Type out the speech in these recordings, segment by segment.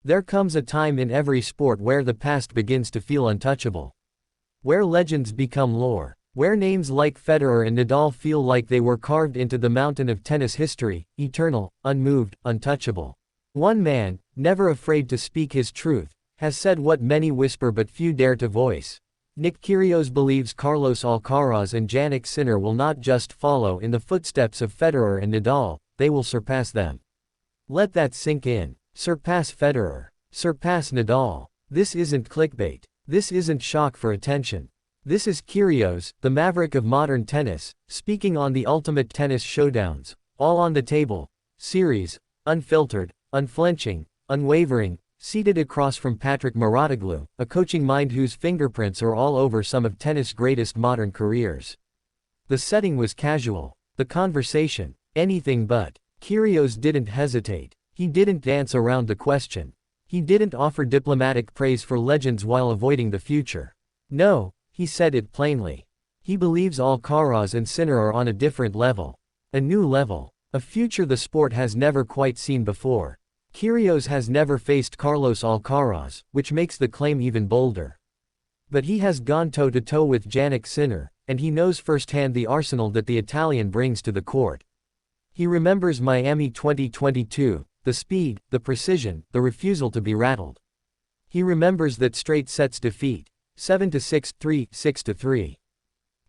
There comes a time in every sport where the past begins to feel untouchable. Where legends become lore. Where names like Federer and Nadal feel like they were carved into the mountain of tennis history, eternal, unmoved, untouchable. One man, never afraid to speak his truth, has said what many whisper but few dare to voice. Nick Kyrgios believes Kyrgios Alcaraz and Jannik Sinner will not just follow in the footsteps of Federer and Nadal, they will surpass them. Let that sink in. Surpass Federer. Surpass Nadal. This isn't clickbait. This isn't shock for attention. This is Kyrgios, the maverick of modern tennis, speaking on the ultimate tennis showdowns, all on the table, series, unfiltered, unflinching, unwavering, seated across from Patrick Mouratoglou, a coaching mind whose fingerprints are all over some of tennis' greatest modern careers. The setting was casual. The conversation, anything but. Kyrgios didn't hesitate. He didn't dance around the question. He didn't offer diplomatic praise for legends while avoiding the future. No, he said it plainly. He believes Alcaraz and Sinner are on a different level. A new level. A future the sport has never quite seen before. Kyrgios has never faced Kyrgios Alcaraz, which makes the claim even bolder. But he has gone toe-to-toe with Jannik Sinner, and he knows firsthand the arsenal that the Italian brings to the court. He remembers Miami 2022, the speed, the precision, the refusal to be rattled. He remembers that straight sets defeat, 7-6, 3, 6-3.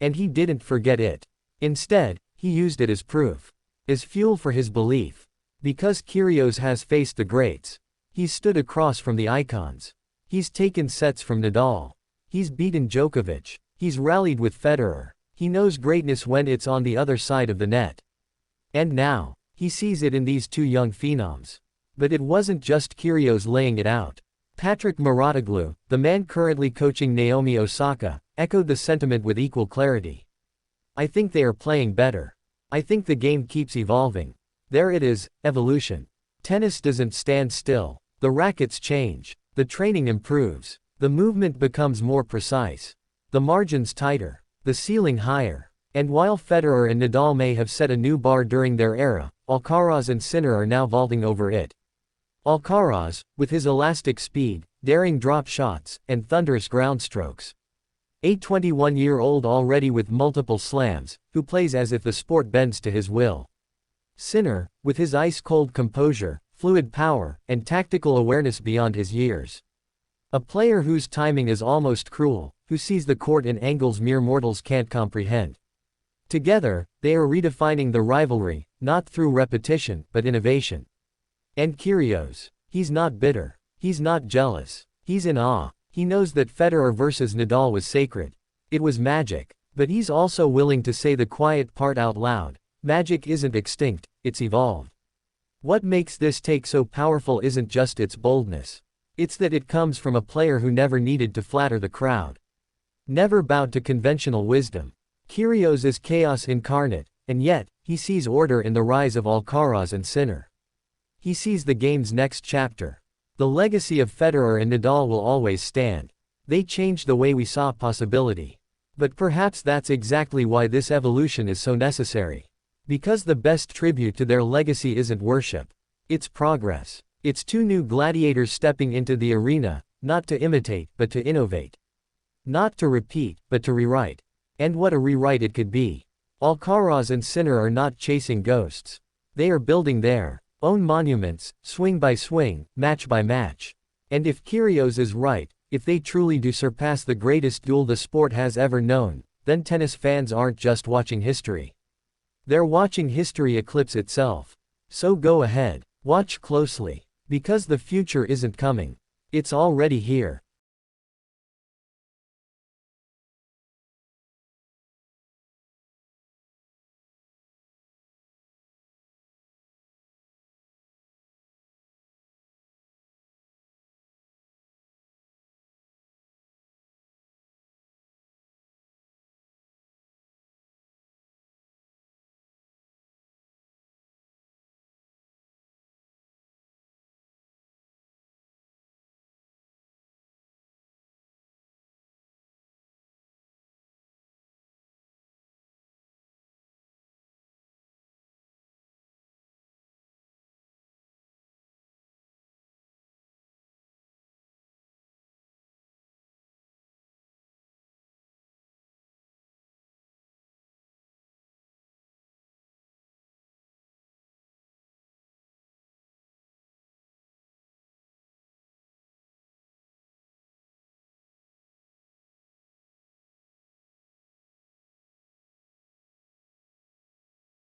And he didn't forget it. Instead, he used it as proof. As fuel for his belief. Because Kyrgios has faced the greats. He's stood across from the icons. He's taken sets from Nadal. He's beaten Djokovic. He's rallied with Federer. He knows greatness when it's on the other side of the net. And now, he sees it in these two young phenoms. But it wasn't just Kyrgios laying it out. Patrick Mouratoglou, the man currently coaching Naomi Osaka, echoed the sentiment with equal clarity. I think they are playing better. I think the game keeps evolving. There it is, evolution. Tennis doesn't stand still. The rackets change. The training improves. The movement becomes more precise. The margins tighter. The ceiling higher. And while Federer and Nadal may have set a new bar during their era, Alcaraz and Sinner are now vaulting over it. Alcaraz, with his elastic speed, daring drop shots, and thunderous ground strokes. A 21-year-old already with multiple slams, who plays as if the sport bends to his will. Sinner, with his ice-cold composure, fluid power, and tactical awareness beyond his years. A player whose timing is almost cruel, who sees the court in angles mere mortals can't comprehend. Together, they are redefining the rivalry, not through repetition, but innovation. And Kyrgios, he's not bitter. He's not jealous. He's in awe. He knows that Federer versus Nadal was sacred. It was magic. But he's also willing to say the quiet part out loud. Magic isn't extinct, it's evolved. What makes this take so powerful isn't just its boldness. It's that it comes from a player who never needed to flatter the crowd. Never bowed to conventional wisdom. Kyrgios is chaos incarnate, and yet, he sees order in the rise of Alcaraz and Sinner. He sees the game's next chapter. The legacy of Federer and Nadal will always stand. They changed the way we saw possibility. But perhaps that's exactly why this evolution is so necessary. Because the best tribute to their legacy isn't worship. It's progress. It's two new gladiators stepping into the arena, not to imitate, but to innovate. Not to repeat, but to rewrite. And what a rewrite it could be. Alcaraz and Sinner are not chasing ghosts. They are building their own monuments, swing by swing, match by match. And if Kyrgios is right, if they truly do surpass the greatest duel the sport has ever known, then tennis fans aren't just watching history. They're watching history eclipse itself. So go ahead, watch closely. Because the future isn't coming. It's already here.